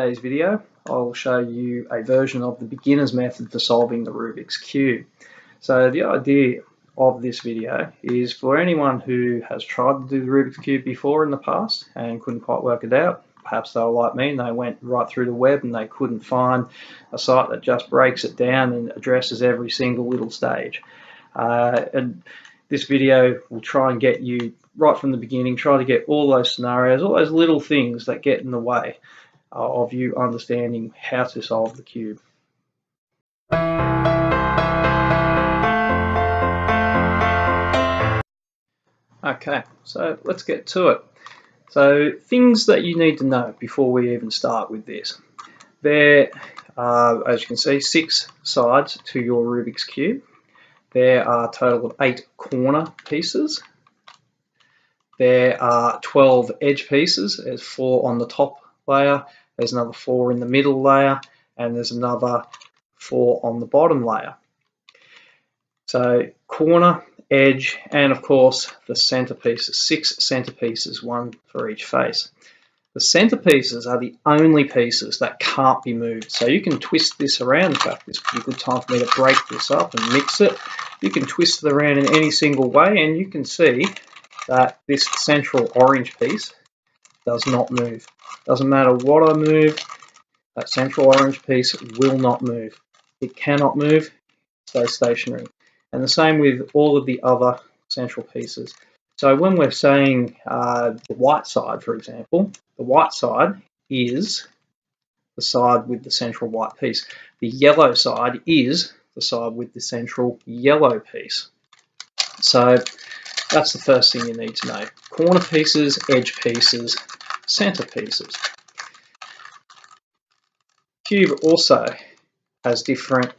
today's video, I'll show you a version of the beginner's method for solving the Rubik's Cube. So the idea of this video is for anyone who has tried to do the Rubik's Cube before in the past and couldn't quite work it out. Perhaps they were like me and they went right through the web and they couldn't find a site that just breaks it down and addresses every single little stage. And this video will try and get you right from the beginning, try to get all those scenarios, all those little things that get in the way of you understanding how to solve the cube. Okay, so let's get to it. So things that you need to know before we even start with this. There are, as you can see, 6 sides to your Rubik's Cube. There are a total of 8 corner pieces. There are 12 edge pieces. There's 4 on the top layer, there's another 4 in the middle layer, and there's another 4 on the bottom layer. So corner, edge, and of course the center pieces. 6 center pieces, 1 for each face. The center pieces are the only pieces that can't be moved. So you can twist this around. In fact, this would be a good time for me to break this up and mix it. You can twist it around in any single way, and you can see that this central orange piece does not move. Doesn't matter what I move, that central orange piece will not move. It cannot move, stays stationary. And the same with all of the other central pieces. So when we're saying the white side, for example, the white side is the side with the central white piece. The yellow side is the side with the central yellow piece. So that's the first thing you need to know. Corner pieces, edge pieces, center pieces. Cube also has different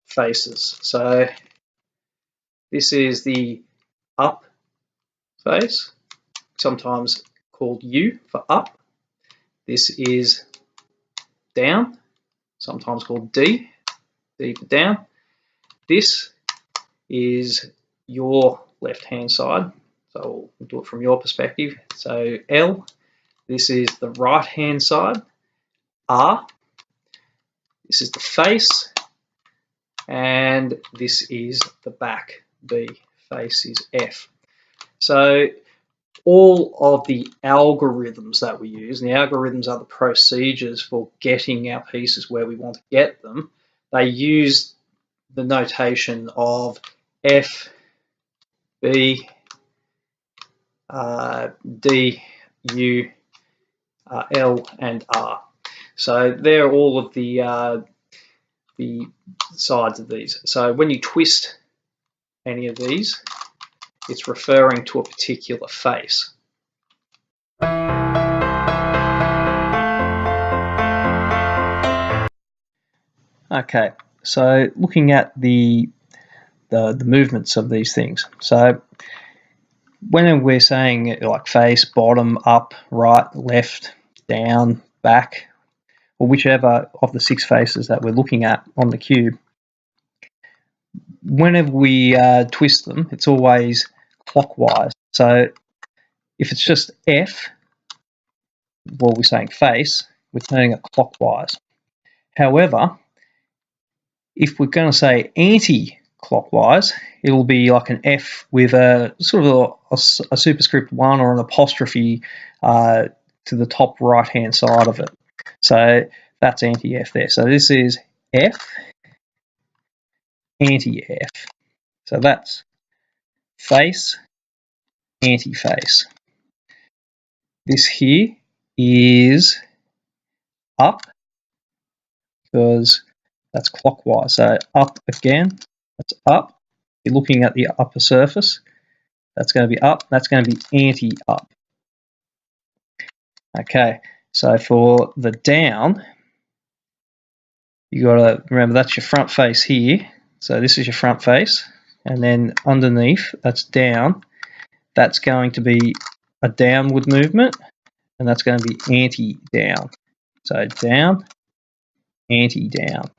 faces. So this is the up face, sometimes called U for up. This is down, sometimes called D for down. This is your left hand side, so we'll do it from your perspective. So L, this is the right hand side. R, this is the face, and this is the back. B, face is F. So all of the algorithms that we use, and the algorithms are the procedures for getting our pieces where we want to get them, they use the notation of F, B, D, U, L, and R. So they're all of the sides of these. So when you twist any of these, it's referring to a particular face. Okay, so looking at the movements of these things. So when we're saying like face, bottom, up, right, left, down, back, or whichever of the 6 faces that we're looking at on the cube, whenever we twist them, it's always clockwise. So if it's just F, well, we're saying face, we're turning it clockwise. However, if we're going to say anti-clockwise, it'll be like an F with a sort of a superscript 1 or an apostrophe to the top right hand side of it. So that's anti-F there. So this is F, anti-F. So that's face, anti-face. This here is up because that's clockwise. So up again, that's up. You're looking at the upper surface. That's going to be up. That's going to be anti-up. Okay, so for the down, you got to remember that's your front face here. So this is your front face, and then underneath, that's down. That's going to be a downward movement, and that's going to be anti-down. So down, anti-down.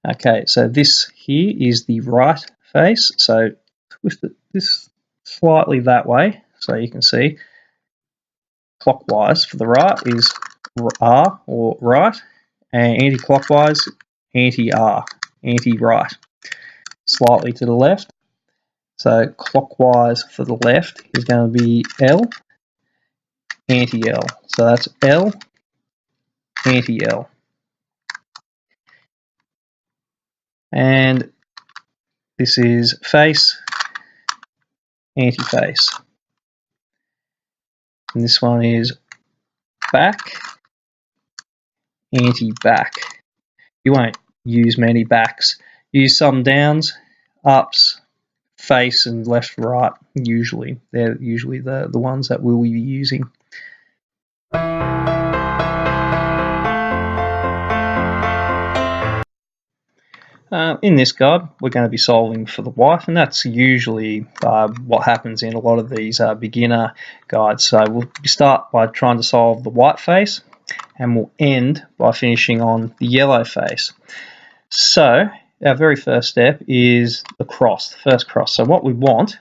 Okay, so this here is the right face. So twist it this slightly that way, so you can see clockwise for the right is R or right, and anti-clockwise, anti-R, anti-right, slightly to the left. So clockwise for the left is going to be L, anti-L. So that's L, anti-L. And this is face, anti-face. And this one is back, anti-back. You won't use many backs. Use some downs, ups, face, and left, right. Usually, they're usually the ones that we'll be using. In this guide, we're going to be solving for the white, and that's usually what happens in a lot of these beginner guides. So we'll start by trying to solve the white face, and we'll end by finishing on the yellow face. So our very first step is the cross, the first cross. So what we want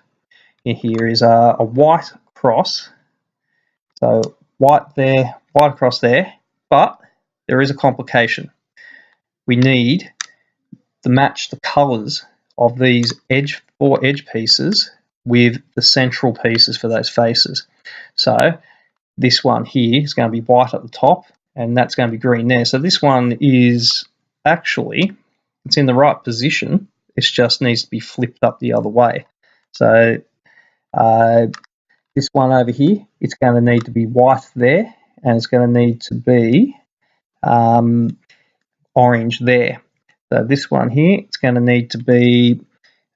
in here is a white cross. So white there, white across there, but there is a complication. We need to match the colours of these four edge pieces with the central pieces for those faces. So this one here is going to be white at the top, and that's going to be green there. So this one is actually, it's in the right position. It just needs to be flipped up the other way. So this one over here, it's going to need to be white there, and it's going to need to be orange there. So this one here, it's going to need to be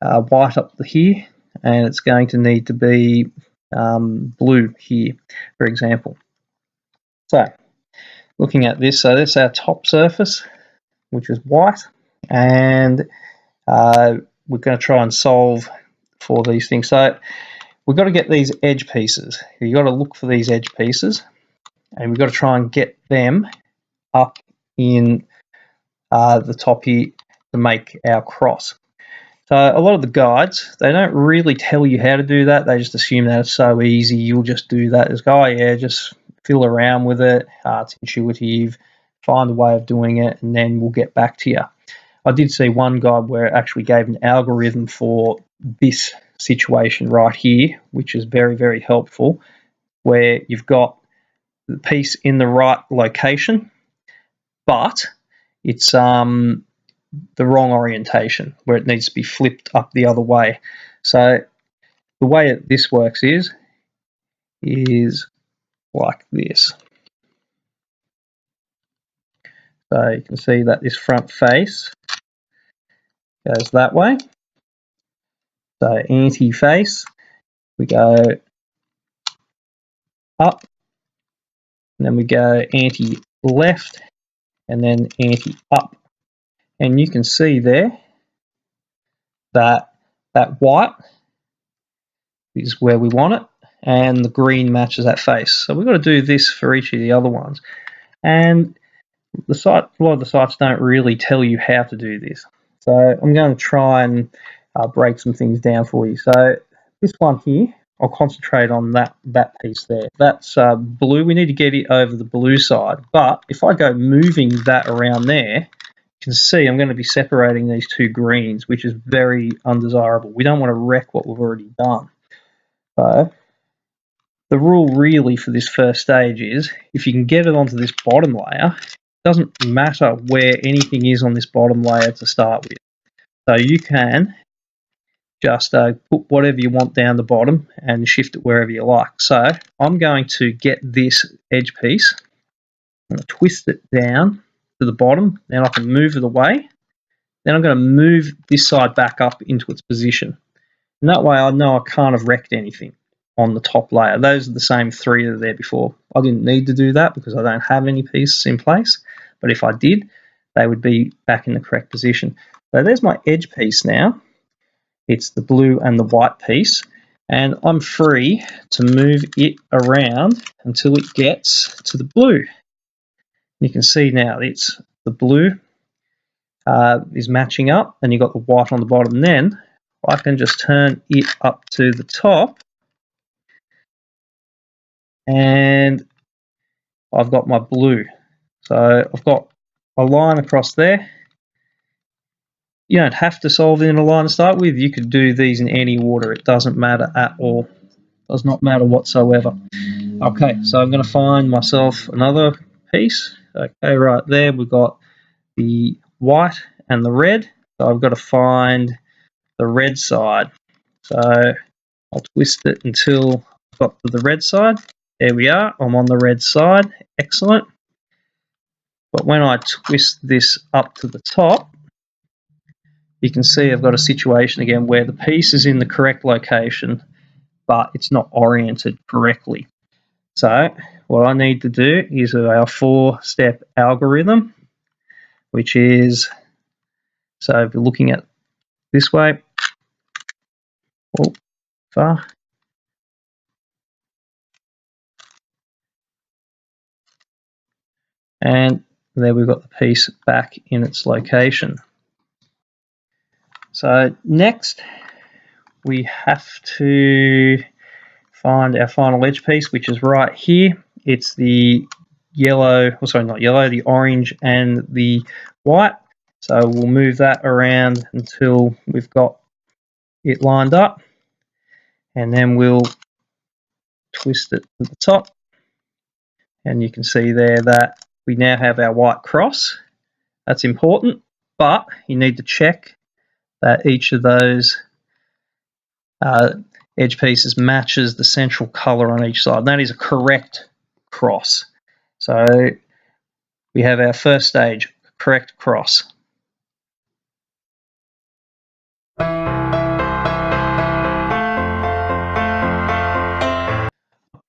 white up here, and it's going to need to be blue here, for example. So looking at this, so that's our top surface, which is white, and we're going to try and solve for these things. So we've got to get these edge pieces. You've got to look for these edge pieces, and we've got to try and get them up in the top here to make our cross. So a lot of the guides, they don't really tell you how to do that. They just assume that it's so easy, you'll just do that. Just go, oh yeah, just fill around with it. It's intuitive. Find a way of doing it, and then we'll get back to you. I did see one guide where it actually gave an algorithm for this situation right here, which is very, very helpful, where you've got the piece in the right location, but it's the wrong orientation, where it needs to be flipped up the other way. So the way this works is like this. So you can see that this front face goes that way. So anti-face, we go up, and then we go anti-left, and then anti-up. And you can see there that that white is where we want it, and the green matches that face. So we've got to do this for each of the other ones. And a lot of the sites don't really tell you how to do this. So I'm going to try and break some things down for you. So this one here, I'll concentrate on that piece there. That's blue. We need to get it over the blue side. But if I go moving that around there, you can see I'm going to be separating these two greens, which is very undesirable. We don't want to wreck what we've already done. So the rule really for this first stage is if you can get it onto this bottom layer, it doesn't matter where anything is on this bottom layer to start with. So you can just put whatever you want down the bottom and shift it wherever you like. So I'm going to get this edge piece, I'm going to twist it down to the bottom, then I can move it away. Then I'm going to move this side back up into its position. And that way I know I can't have wrecked anything on the top layer. Those are the same three that are there before. I didn't need to do that because I don't have any pieces in place, but if I did, they would be back in the correct position. So there's my edge piece now. It's the blue and the white piece, and I'm free to move it around until it gets to the blue. You can see now it's the blue is matching up, and you've got the white on the bottom. Then I can just turn it up to the top, and I've got my blue. So I've got a line across there. You don't have to solve in a line to start with. You could do these in any order. It doesn't matter at all. Does not matter whatsoever. Okay, so I'm going to find myself another piece. Okay, right there we've got the white and the red. So I've got to find the red side. So I'll twist it until I've got to the red side. There we are. I'm on the red side. Excellent. But when I twist this up to the top, you can see I've got a situation again where the piece is in the correct location, but it's not oriented correctly. So what I need to do is our 4-step algorithm, which is, so if you're looking at this way, oh, far. And there we've got the piece back in its location. So next we have to find our final edge piece, which is right here. It's the yellow, oh sorry, not yellow, the orange and the white. So we'll move that around until we've got it lined up, and then we'll twist it to the top. And you can see there that we now have our white cross. That's important, but you need to check that each of those edge pieces matches the central color on each side. And that is a correct cross. So we have our first stage, correct cross.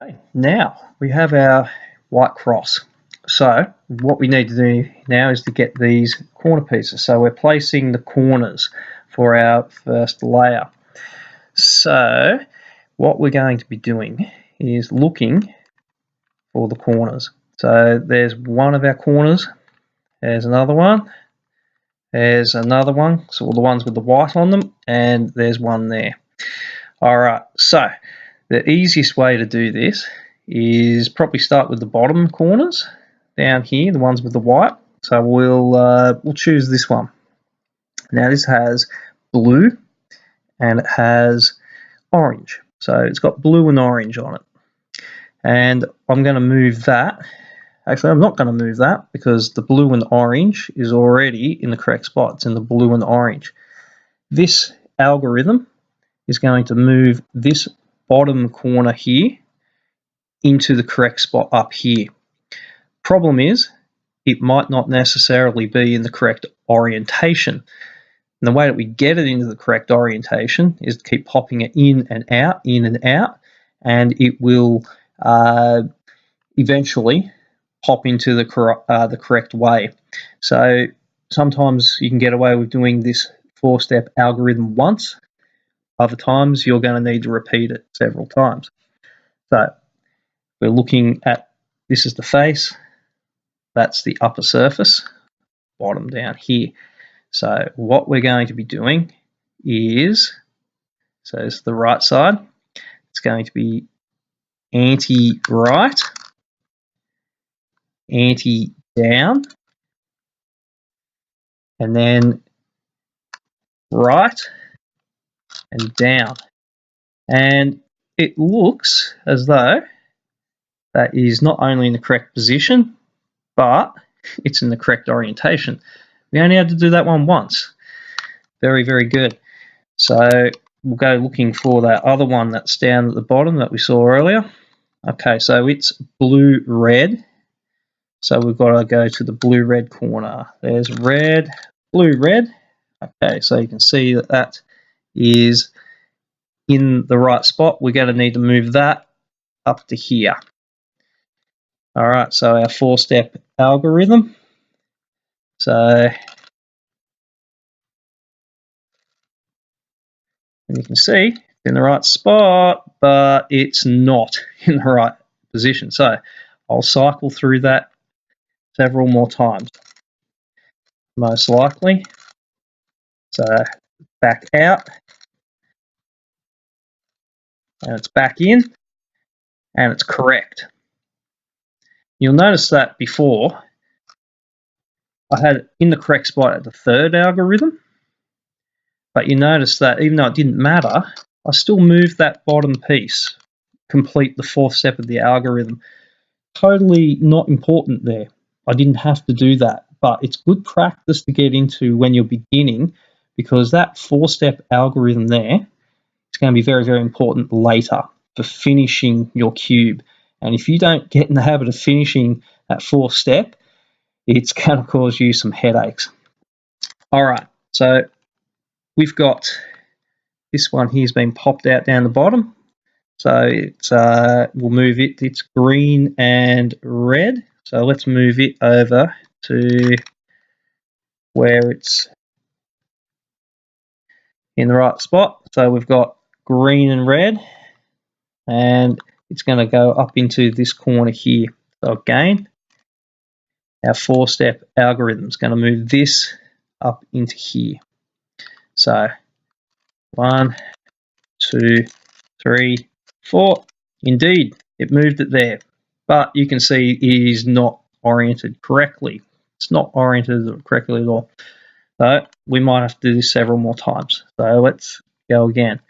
Okay, now we have our white cross. So what we need to do now is to get these corner pieces. So we're placing the corners for our first layer. So what we're going to be doing is looking for the corners. So there's one of our corners, there's another one, there's another one, so all the ones with the white on them, and there's one there. Alright, so the easiest way to do this is probably start with the bottom corners down here, the ones with the white. So we'll choose this one. Now this has blue and it has orange. So it's got blue and orange on it. And I'm going to move that. Actually, I'm not going to move that because the blue and orange is already in the correct spot. It's in the blue and orange. This algorithm is going to move this bottom corner here into the correct spot up here. Problem is, it might not necessarily be in the correct orientation. And the way that we get it into the correct orientation is to keep popping it in and out, and it will eventually pop into the correct way. So sometimes you can get away with doing this 4-step algorithm once. Other times you're going to need to repeat it several times. So we're looking at, this is the face, that's the upper surface, bottom down here. So what we're going to be doing is, so it's the right side, it's going to be anti-right, anti-down, and then right and down. And it looks as though that is not only in the correct position, but it's in the correct orientation. We only had to do that one once. Very, very good. So we'll go looking for that other one that's down at the bottom that we saw earlier. Okay, so it's blue-red. So we've got to go to the blue-red corner. There's red, blue-red. Okay, so you can see that that is in the right spot. We're going to need to move that up to here. All right, so our 4-step algorithm. So and you can see it's in the right spot, but it's not in the right position. So I'll cycle through that several more times, most likely. So back out, and it's back in, and it's correct. you'll notice that before I had it in the correct spot at the third algorithm, but you notice that even though it didn't matter, I still moved that bottom piece, complete the fourth step of the algorithm. Totally not important there. I didn't have to do that, but it's good practice to get into when you're beginning, because that four-step algorithm there is going to be very, very important later for finishing your cube. And if you don't get in the habit of finishing that fourth step, it's going to cause you some headaches. All right, so we've got this one here's been popped out down the bottom. So it's we'll move it. It's green and red. So let's move it over to where it's in the right spot. So we've got green and red, and it's going to go up into this corner here. So again, our four-step algorithm is going to move this up into here. So 1, 2, 3, 4. Indeed, it moved it there, but you can see it is not oriented correctly. It's not oriented correctly at all. So we might have to do this several more times. So let's go again.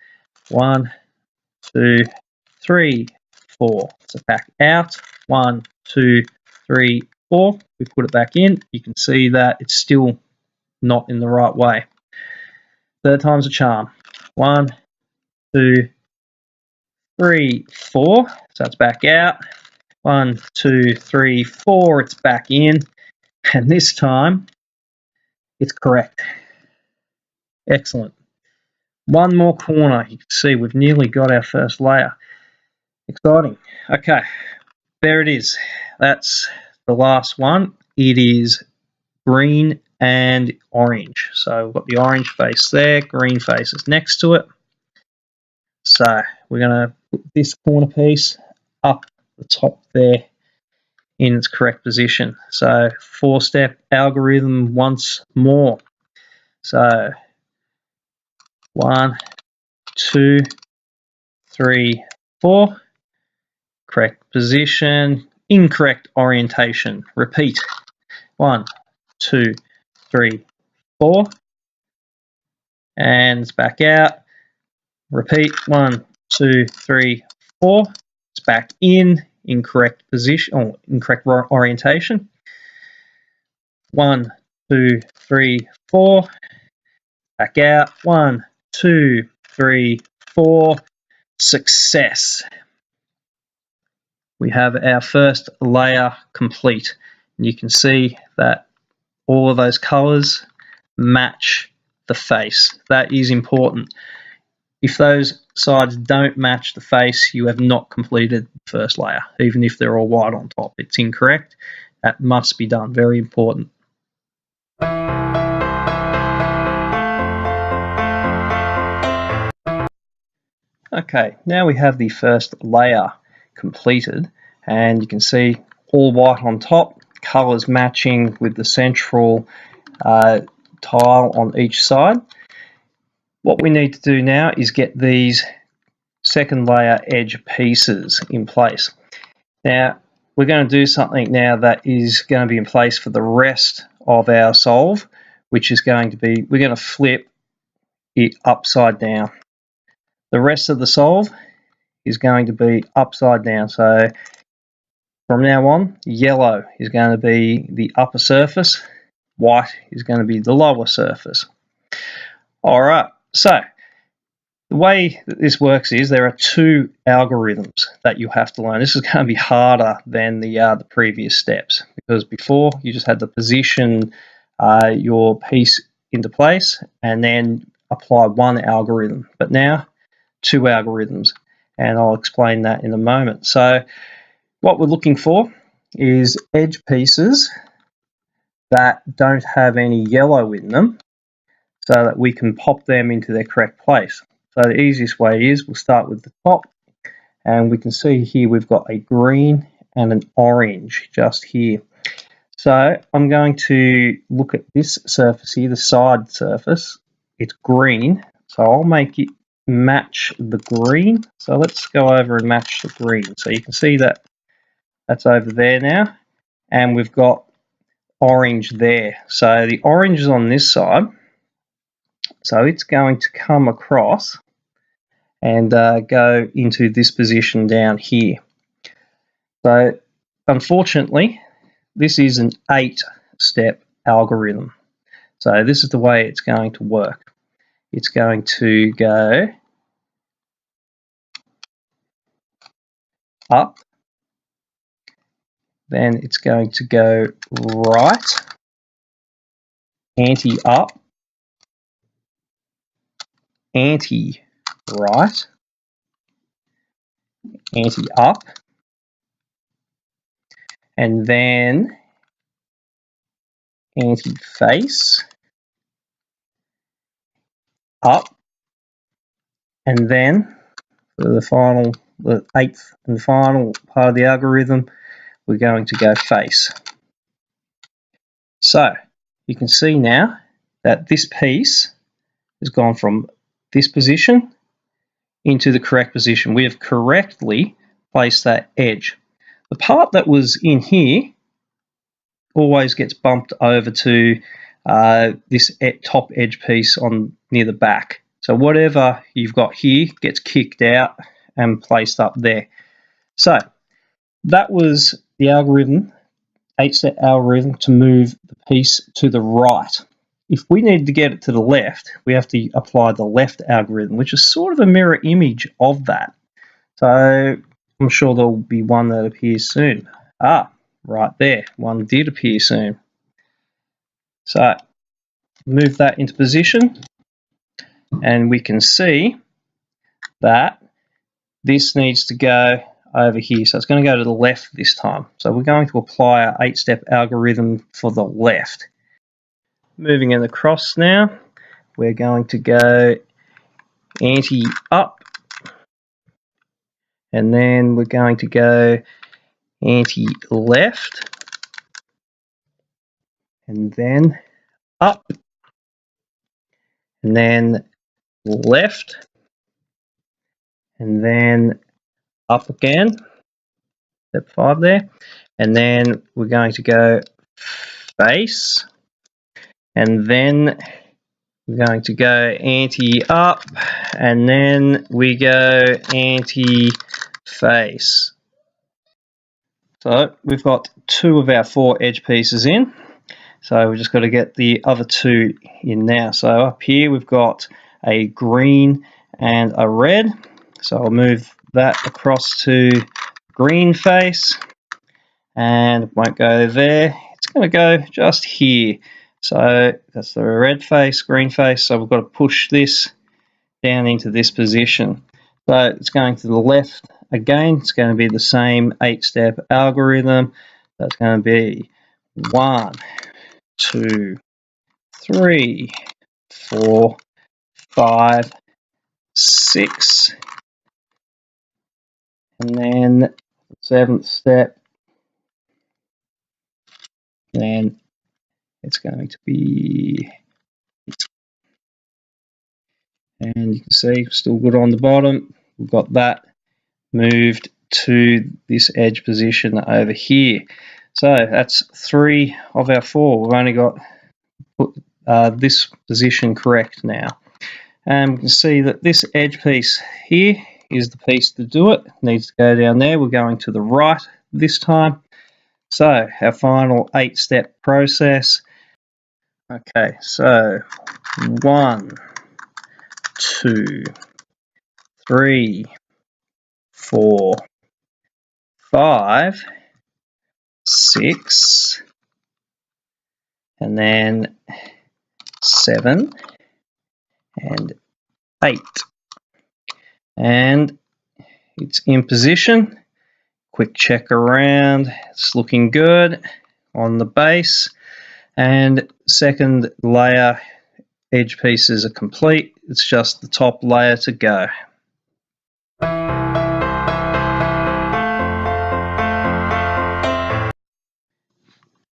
1, 2, 3, 4. So back out. 1, 2, 3, 4. We put it back in. You can see that it's still not in the right way. Third time's a charm. 1, 2, 3, 4. So it's back out. 1, 2, 3, 4. It's back in. And this time, it's correct. Excellent. One more corner. You can see we've nearly got our first layer. Exciting. Okay, there it is. That's the last one. It is green and orange. So we've got the orange face there, green face is next to it. So we're going to put this corner piece up the top there in its correct position. So four-step algorithm once more. So 1, 2, 3, 4. Correct position, incorrect orientation. Repeat. 1, 2, 3, 4. And it's back out. Repeat. 1, 2, 3, 4. It's back in. Incorrect position, or incorrect orientation. 1, 2, 3, 4. Back out. 1, 2, 3, 4. Success. We have our first layer complete. And you can see that all of those colors match the face. That is important. If those sides don't match the face, you have not completed the first layer, even if they're all white on top. It's incorrect. That must be done. Very important. Okay, now we have the first layer completed, and you can see all white on top, colors matching with the central tile on each side. What we need to do now is get these second layer edge pieces in place. Now we're going to do something now that is going to be in place for the rest of our solve, which is going to be, we're going to flip it upside down. The rest of the solve is going to be upside down. So from now on, yellow is going to be the upper surface, white is going to be the lower surface. All right, so the way that this works is there are two algorithms that you have to learn. This is going to be harder than the previous steps, because before you just had to position your piece into place and then apply one algorithm, but now two algorithms, and I'll explain that in a moment. So what we're looking for is edge pieces that don't have any yellow in them, so that we can pop them into their correct place. So the easiest way is we'll start with the top, and we can see here we've got a green and an orange just here. So I'm going to look at this surface here, the side surface. It's green, so I'll make it match the green. So let's go over and match the green. So you can see that that's over there now. and we've got orange there. So the orange is on this side, so it's going to come across and go into this position down here. So unfortunately, this is an 8-step algorithm. So this is the way it's going to work. It's going to go up, then it's going to go right, anti-up, anti-right, anti-up, and then anti-face, up, and then for the 8th and final part of the algorithm, we're going to go face. So you can see now that this piece has gone from this position into the correct position. We have correctly placed that edge. The part that was in here always gets bumped over to this top edge piece on near the back. So whatever you've got here gets kicked out and placed up there. So that was the algorithm, 8-step algorithm to move the piece to the right. If we need to get it to the left, we have to apply the left algorithm, which is sort of a mirror image of that. So I'm sure there'll be one that appears soon. Right there, one did appear soon. So move that into position, and we can see that this needs to go over here. So it's going to go to the left this time. So we're going to apply our 8-step algorithm for the left. Moving it across now, we're going to go anti-up, and then we're going to go anti-left, and then up, and then left, and then up again, step 5 there, and then we're going to go face, and then we're going to go anti-up, and then we go anti-face. So we've got 2 of our 4 edge pieces in. So we've just got to get the other 2 in now. So up here we've got a green and a red. So I'll move that across to green face, and it won't go there. It's going to go just here. So that's the red face, green face. So we've got to push this down into this position. So it's going to the left again. It's going to be the same 8-step algorithm. That's going to be 1, 2, 3, 4, 5, 6, and then the 7th step, and it's going to be, and you can see still good on the bottom. We've got that moved to this edge position over here. So that's 3 of our 4. We've only got this position correct now. And we can see that this edge piece here is the piece to do it. It needs to go down there. We're going to the right this time. So our final 8-step process. Okay, so 1, 2, 3, 4, 5, 6, and then 7 and 8. And it's in position. Quick check around. It's looking good on the base. And second layer edge pieces are complete. It's just the top layer to go.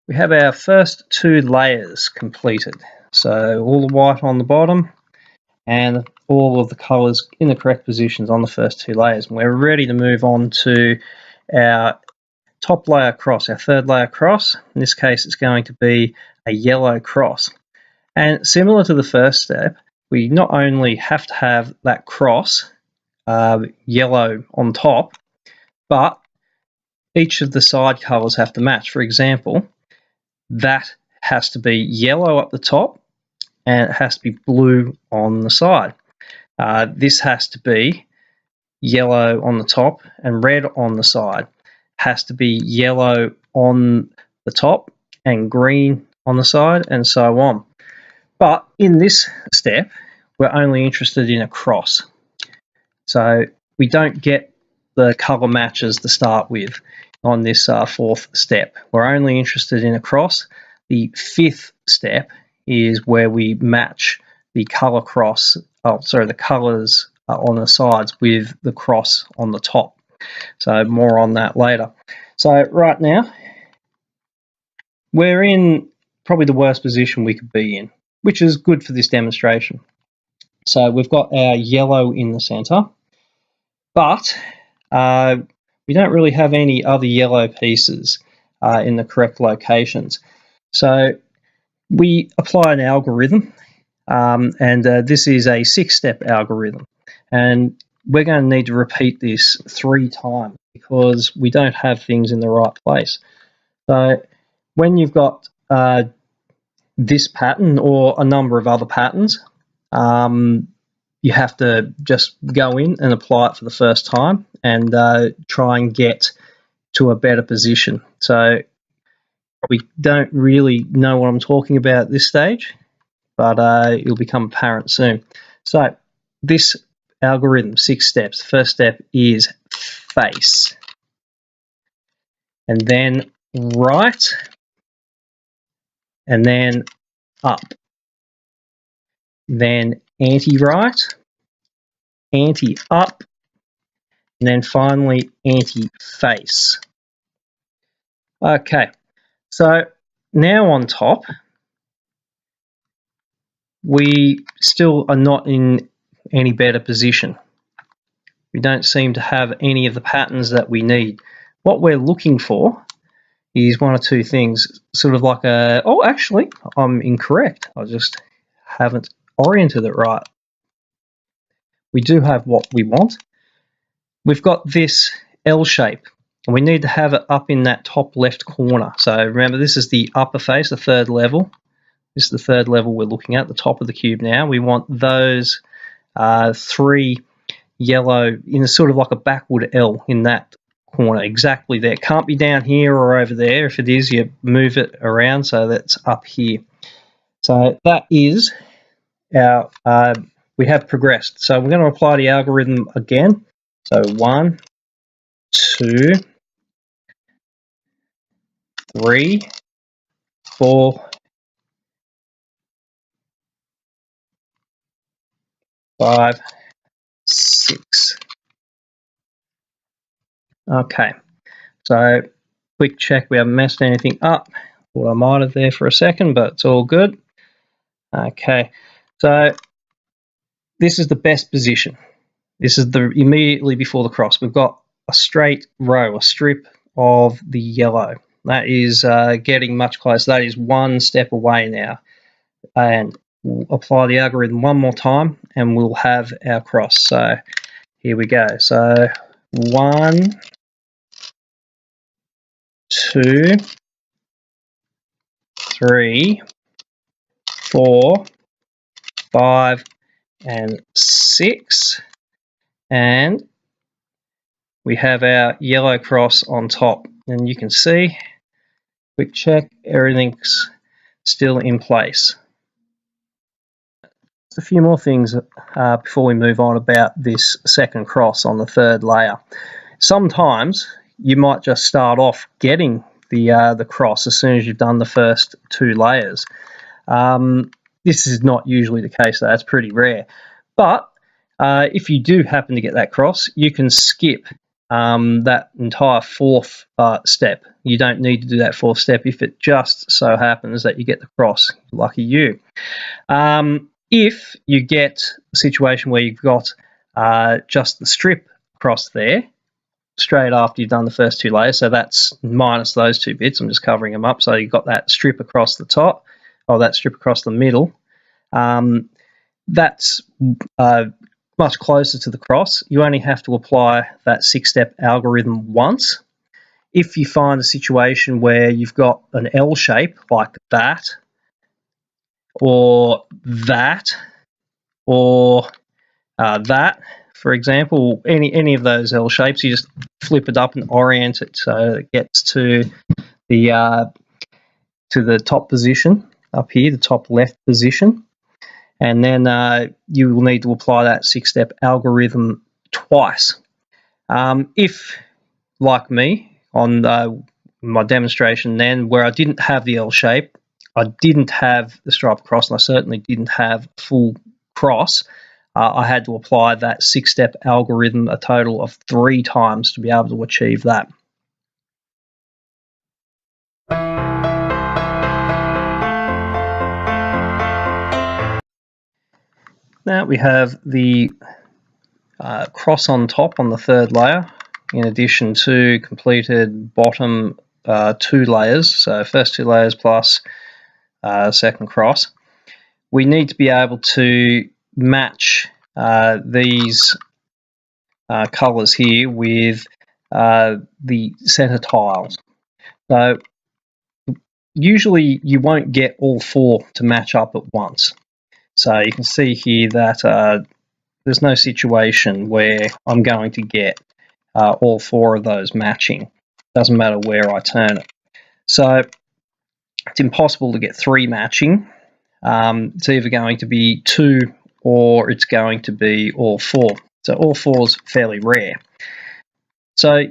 We have our first 2 layers completed. So all the white on the bottom and all of the colours in the correct positions on the first 2 layers. And we're ready to move on to our top layer cross, our third layer cross. In this case, it's going to be a yellow cross. And similar to the first step, we not only have to have that cross yellow on top, but each of the side colours have to match. For example, that has to be yellow up the top and it has to be blue on the side. This has to be yellow on the top and red on the side. Has to be yellow on the top and green on the side, and so on. But in this step, we're only interested in a cross. So we don't get the colour matches to start with on this fourth step. We're only interested in a cross. The fifth step is where we match the colour cross, the colours on the sides with the cross on the top. So more on that later. So right now, we're in probably the worst position we could be in, which is good for this demonstration. So we've got our yellow in the centre, but we don't really have any other yellow pieces in the correct locations. So we apply an algorithm, and this is a 6-step algorithm. And we're going to need to repeat this 3 times because we don't have things in the right place. So when you've got this pattern or a number of other patterns, you have to just go in and apply it for the first time and try and get to a better position. So we don't really know what I'm talking about at this stage, but it'll become apparent soon. So this algorithm, 6 steps. First step is face, and then right, and then up, then anti-right, anti-up, and then finally anti-face. Okay, so now on top, we still are not in any better position. We don't seem to have any of the patterns that we need. What we're looking for is one or two things, sort of like a, oh, actually, I'm incorrect. I just haven't oriented it right. We do have what we want. We've got this L shape, and we need to have it up in that top left corner. So remember, this is the upper face, the third level. This is the third level we're looking at, the top of the cube now. We want those 3 yellow in a sort of like a backward L in that corner, exactly there. It can't be down here or over there. If it is, you move it around so that's up here. So that is our, we have progressed. So we're going to apply the algorithm again. So 1, 2, 3, 4, 5, 6. Okay, so quick check we haven't messed anything up. Thought I might have there for a second, but it's all good. Okay, so this is the best position. This is the immediately before the cross. We've got a straight row, a strip of the yellow. That is getting much closer. That is 1 step away now. And we'll apply the algorithm one more time and we'll have our cross. So here we go. So 1, 2, 3, 4, 5, and 6. And we have our yellow cross on top. And you can see, quick check, everything's still in place. A few more things before we move on about this second cross on the third layer. Sometimes you might just start off getting the cross as soon as you've done the first 2 layers. This is not usually the case, though. That's pretty rare. But if you do happen to get that cross, you can skip that entire 4th step. You don't need to do that 4th step if it just so happens that you get the cross. Lucky you. If you get a situation where you've got just the strip across there, straight after you've done the first 2 layers, so that's minus those 2 bits. I'm just covering them up. So you've got that strip across the top, or that strip across the middle. That's much closer to the cross. You only have to apply that 6-step algorithm once. If you find a situation where you've got an L shape like that, or that, or that, for example, any of those L shapes, you just flip it up and orient it so it gets to the top position up here, the top left position, and then you will need to apply that 6-step algorithm twice. If, like me, on my demonstration then, where I didn't have the L shape, I didn't have the stripe across, and I certainly didn't have full cross, I had to apply that 6-step algorithm a total of 3 times to be able to achieve that. Now we have the cross on top on the 3rd layer, in addition to completed bottom 2 layers, so first 2 layers plus second cross. We need to be able to match these colours here with the centre tiles. So usually you won't get all 4 to match up at once. So you can see here that there's no situation where I'm going to get all 4 of those matching. Doesn't matter where I turn it. So it's impossible to get 3 matching. It's either going to be 2 or it's going to be all 4. So all 4 is fairly rare. So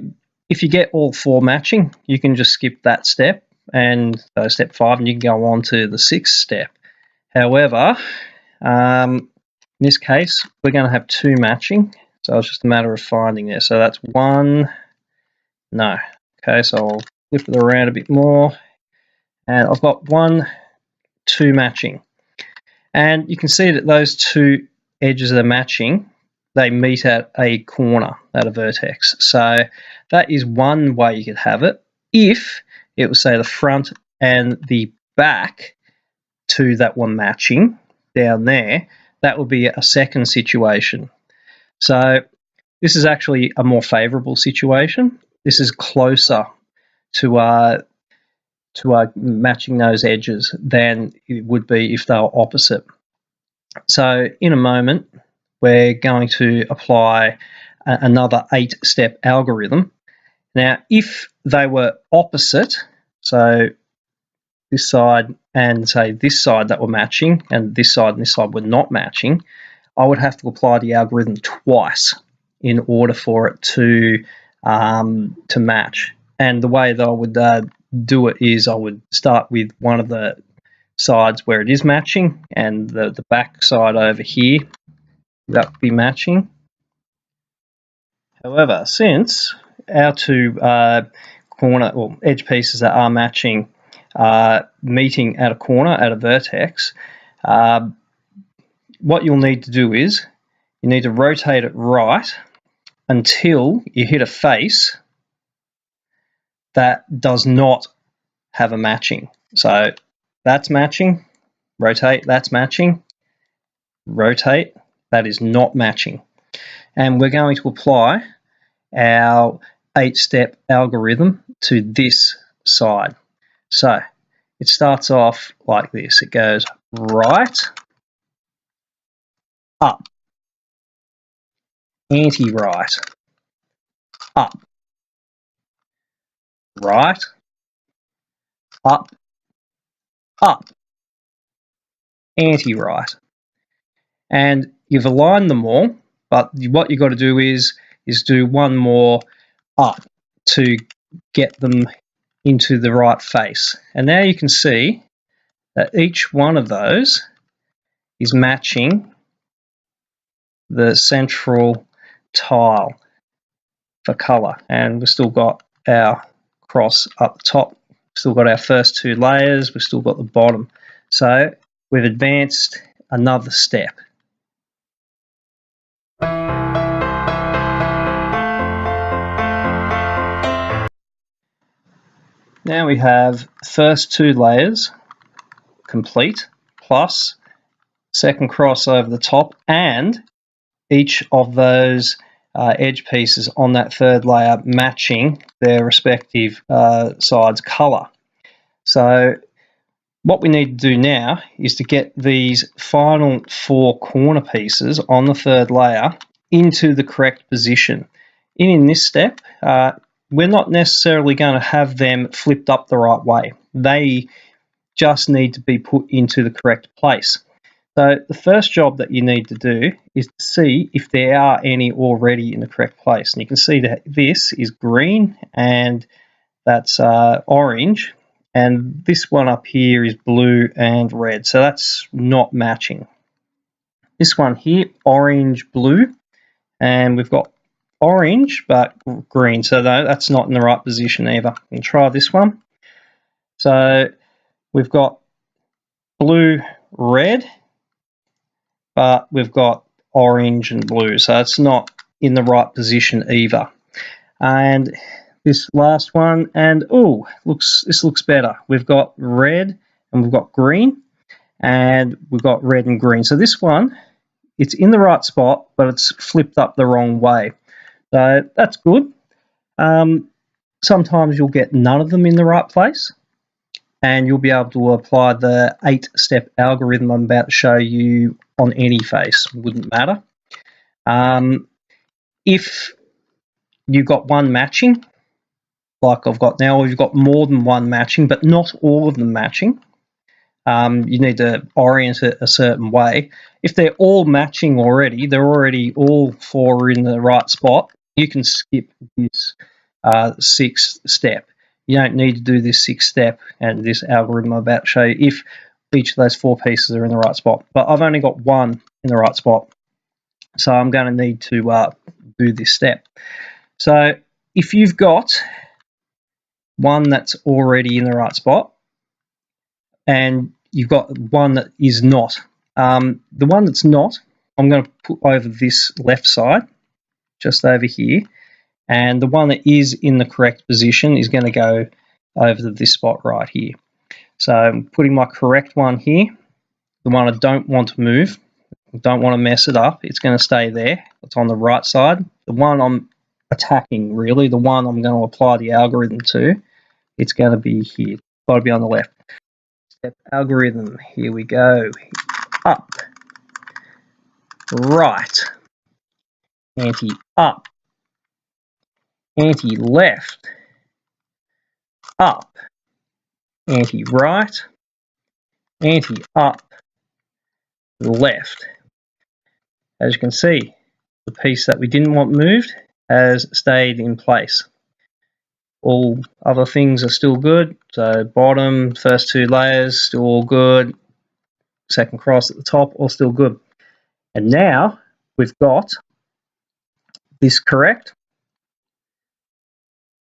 if you get all 4 matching, you can just skip that step and step 5, and you can go on to the 6th step. However, in this case, we're going to have 2 matching, so it's just a matter of finding there. So that's 1, no. Okay, so I'll flip it around a bit more, and I've got 1, 2 matching. And you can see that those 2 edges are matching. They meet at a corner, at a vertex. So that is one way you could have it. If it was, say, the front and the back to that one matching down there, that would be a second situation. So this is actually a more favourable situation. This is closer to matching those edges than it would be if they were opposite. So in a moment, we're going to apply another 8-step algorithm. Now, if they were opposite, so this side and say this side that were matching, and this side were not matching, I would have to apply the algorithm twice in order for it to match. And the way that I would do it is I would start with one of the sides where it is matching, and the back side over here, that would be matching. However, since our 2 corner or edge pieces that are matching meeting at a corner, at a vertex, what you'll need to do is you need to rotate it right until you hit a face that does not have a matching. So that's matching, rotate, that's matching, rotate, that is not matching. And we're going to apply our 8-step algorithm to this side. So it starts off like this. It goes right, up, anti-right, up, right, up, up, anti-right. And you've aligned them all, but what you've got to do is do one more up to get them into the right face. And now you can see that each one of those is matching the central tile for colour. And we've still got our cross up the top, still got our first 2 layers, we've still got the bottom. So we've advanced another step. now we have first 2 layers complete, plus second cross over the top, and each of those edge pieces on that third layer matching their respective side's colour. So what we need to do now is to get these final 4 corner pieces on the third layer into the correct position. In this step, we're not necessarily going to have them flipped up the right way. They just need to be put into the correct place. So the first job that you need to do is to see if there are any already in the correct place. And you can see that this is green and that's orange, and this one up here is blue and red, so that's not matching. This one here, orange, blue, and we've got orange but green, so that's not in the right position either. We can try this one. So we've got blue, red, but we've got orange and blue, so it's not in the right position either. And this last one, and oh, this looks better. We've got red and we've got green, and we've got red and green. So this one, it's in the right spot, but it's flipped up the wrong way. So that's good. Sometimes you'll get none of them in the right place, and you'll be able to apply the 8-step algorithm I'm about to show you on any face. Wouldn't matter. If you've got one matching, like I've got now, or you've got more than one matching, but not all of them matching, you need to orient it a certain way. If they're all matching already, they're already all 4 in the right spot, you can skip this 6th step. You don't need to do this 6th step and this algorithm I'm about to show you if each of those 4 pieces are in the right spot. But I've only got one in the right spot, so I'm going to need to do this step. So if you've got one that's already in the right spot and you've got one that is not, the one that's not, I'm going to put over this left side, just over here, and the one that is in the correct position is going to go over to this spot right here. So I'm putting my correct one here, the one I don't want to move, don't want to mess it up, it's going to stay there, it's on the right side. The one I'm attacking, really, the one I'm going to apply the algorithm to, it's going to be here, got to be on the left. Step algorithm, here we go, up, right, anti-up, anti-left, up, anti-right, anti-up, left. As you can see, the piece that we didn't want moved has stayed in place. All other things are still good, so bottom, first 2 layers, still all good, second cross at the top, all still good. And now we've got this correct,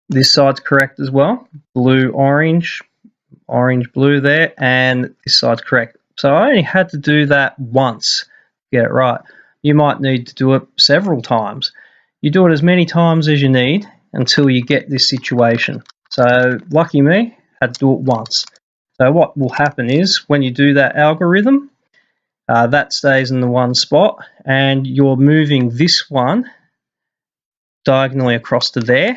this side's correct as well, blue, orange, orange, blue there, and this side's correct. So I only had to do that once to get it right. You might need to do it several times. You do it as many times as you need until you get this situation. So lucky me, had to do it once. So what will happen is when you do that algorithm, that stays in the one spot, and you're moving this one diagonally across to there.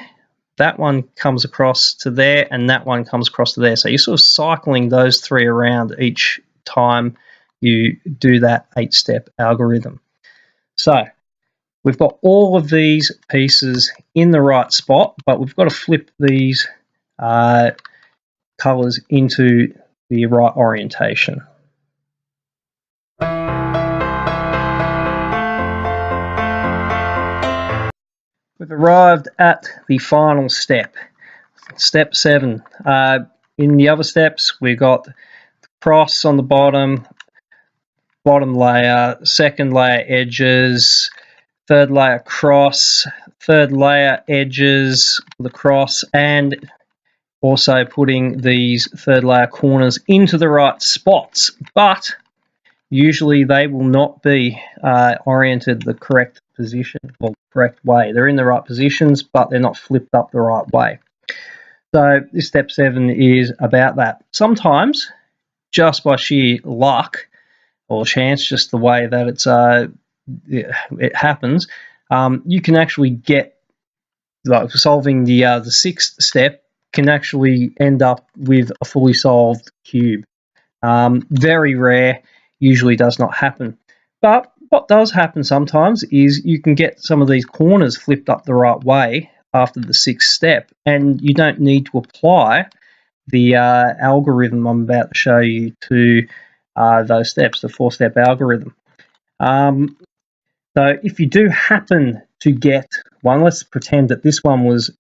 That one comes across to there, and that one comes across to there. So you're sort of cycling those 3 around each time you do that 8-step algorithm. So we've got all of these pieces in the right spot, but we've got to flip these colours into the right orientation. We've arrived at the final step, step 7. In the other steps, we've got cross on the bottom layer, second layer edges, third layer cross, third layer edges, the cross, and also putting these third layer corners into the right spots. But usually they will not be oriented the correct position or correct way. They're in the right positions, but they're not flipped up the right way. So this step 7 is about that. Sometimes, just by sheer luck or chance, just the way that it happens, you can actually get, like, solving the 6th step can actually end up with a fully solved cube. Very rare, usually does not happen. But what does happen sometimes is you can get some of these corners flipped up the right way after the 6th step, and you don't need to apply the algorithm I'm about to show you to those steps, the 4-step algorithm. So if you do happen to get one, let's pretend that this one was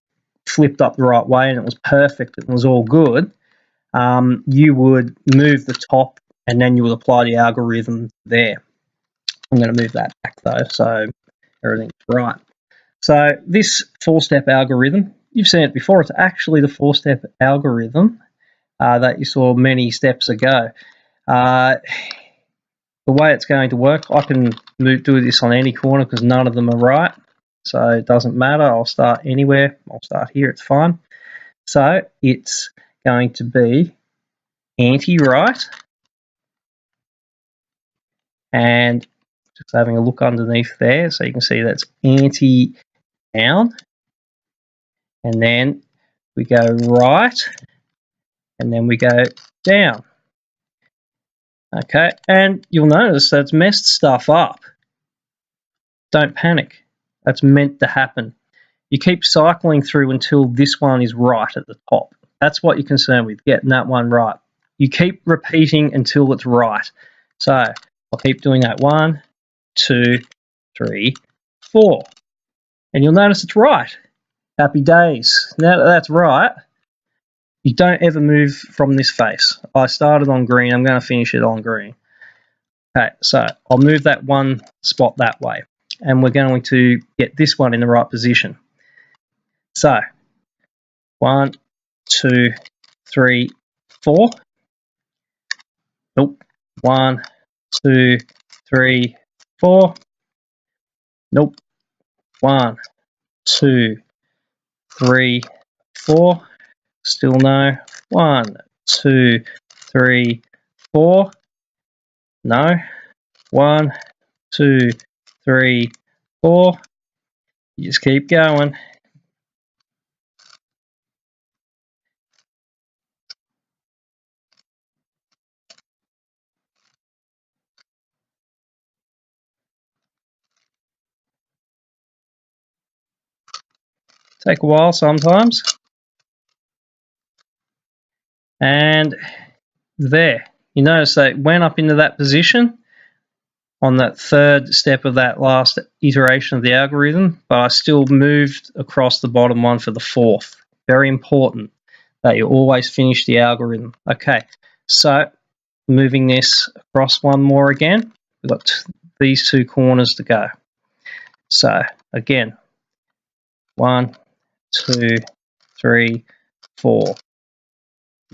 flipped up the right way and it was perfect, it was all good, you would move the top and then you would apply the algorithm there. I'm going to move that back though, so everything's right. So this 4-step algorithm, you've seen it before, it's actually the 4-step algorithm that you saw many steps ago. The way it's going to work, I can do this on any corner because none of them are right, so it doesn't matter. I'll start anywhere. I'll start here, it's fine. So it's going to be anti-right, and just having a look underneath there, so you can see that's anti-down, and then we go right, and then we go down. Okay, and you'll notice that it's messed stuff up. Don't panic. That's meant to happen. You keep cycling through until this one is right at the top. That's what you're concerned with, getting that one right. You keep repeating until it's right. So I'll keep doing that. 1, 2, 3, 4. And you'll notice it's right. Happy days. Now that that's right, you don't ever move from this face. I started on green. I'm going to finish it on green. Okay, so I'll move that one spot that way. And we're going to get this one in the right position. So 1, 2, 3, 4. Nope. 1, 2, 3, 4. Nope. 1, 2, 3, 4. Still no. 1, 2, 3, 4. No. 1, 2, 3, 4. You just keep going. Take a while sometimes. And there. You notice that it went up into that position on that 3rd step of that last iteration of the algorithm, but I still moved across the bottom one for the 4th. Very important that you always finish the algorithm. Okay, so moving this across one more again, we've got these 2 corners to go. So again, 1, 2, 3, 4.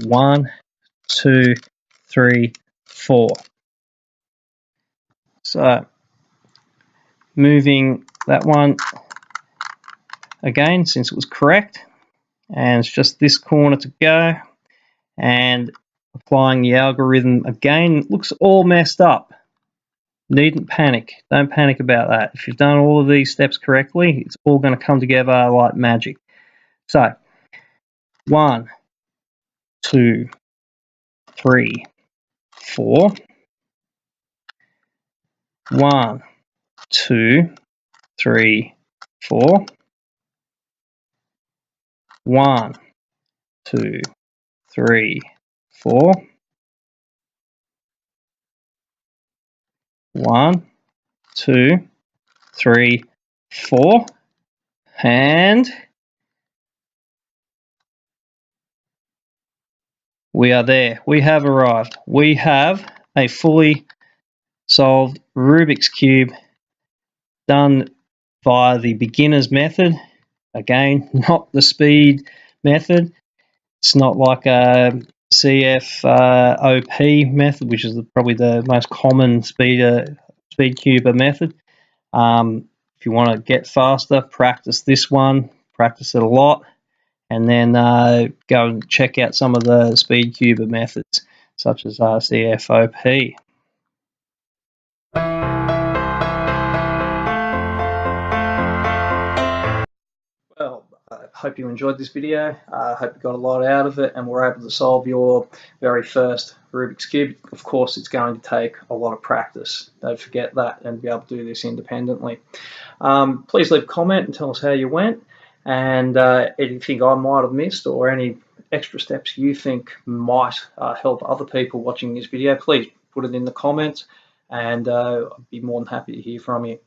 1, 2, 3, 4. So moving that one again, since it was correct, and it's just this corner to go, and applying the algorithm again. It looks all messed up. Needn't panic. Don't panic about that. If you've done all of these steps correctly, it's all going to come together like magic. So 1, 2, 3, 4. 1, 2, 3, 4. 1, 2, 3, 4. 1, 2, 3, 4. And we are there. We have arrived. We have a fully solved Rubik's Cube done via the beginner's method. Again, not the speed method. It's not like a CFOP method, which is probably the most common speed cuber method. If you want to get faster, practice this one. Practice it a lot, and then go and check out some of the speed cuber methods, such as CFOP. Well, I hope you enjoyed this video. I hope you got a lot out of it and were able to solve your very first Rubik's Cube. Of course, it's going to take a lot of practice. Don't forget that, and be able to do this independently. Please leave a comment and tell us how you went, and anything I might have missed or any extra steps you think might help other people watching this video, please put it in the comments, and I'd be more than happy to hear from you.